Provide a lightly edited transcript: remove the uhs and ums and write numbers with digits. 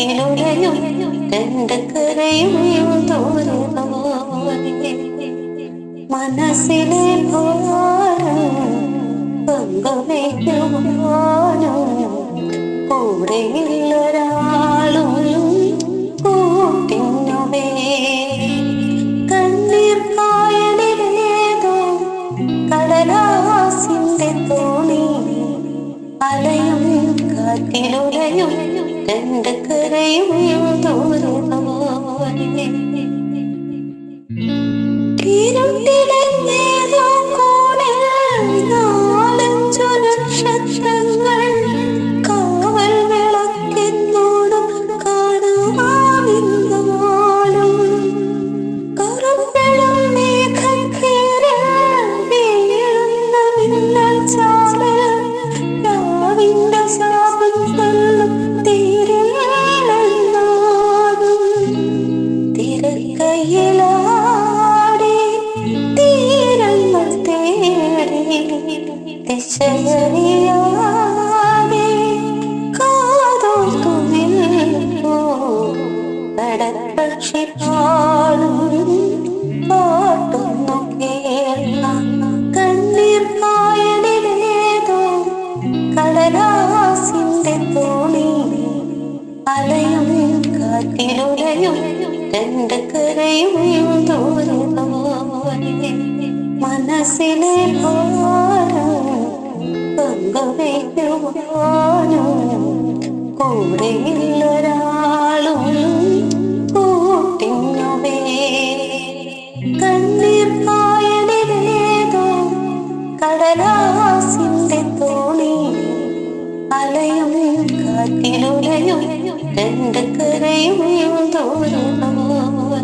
കാറ്റിലുലയും രണ്ട് കരയും ദൂരമായി മനസ്സിലെ ഭാരം പങ്കുവയ്ക്കുവാനും കൂടെയുള്ളൊരാളും കൂട്ടിനുവേ കണ്ണീർ കായലിലേതോ കടലാസിന്റെ തോണി അലയും കാറ്റിലുലയും രണ്ട് കരയും ദൂരമായി ഇരുട്ടിലേതോ കോണിൽ നാലഞ്ചു നക്ഷത്രങ്ങൾ കാവൽ വിളക്കെന്നോടും കാണാമെന്നാലും കറുപ്പിലും മേഘക്കീറിൽ വീഴുന്ന മിന്നൽ ചാരൽ രാവിന്റെ ശാപം തള്ളും തീരില്ലെന്നാലും തിരക്കൈയിലാടി തീരങ്ങൾ തേടി ദിശയറിയാതെ കാതോർത്തു നിൽപ്പോ കടൽപക്ഷി പാടും പാട്ടൊന്നു കേൾക്കാം കണ്ണീർ കായലിലേതോ കടലാസിന്റെ തോണി അലയും കാറ്റിലുലയും രണ്ട് കരയും ദൂരമായി മനസ്സിലെ ഭാരം പങ്കുവയ്ക്കുവാനും കൂടെയുള്ളൊരാളും കൂട്ടിനുവേ കണ്ണീർ കായലിലേതോ കടലാസിന്റെ തോണി അലയും കാറ്റിലുലയും രണ്ട് കരയും ദൂരമായി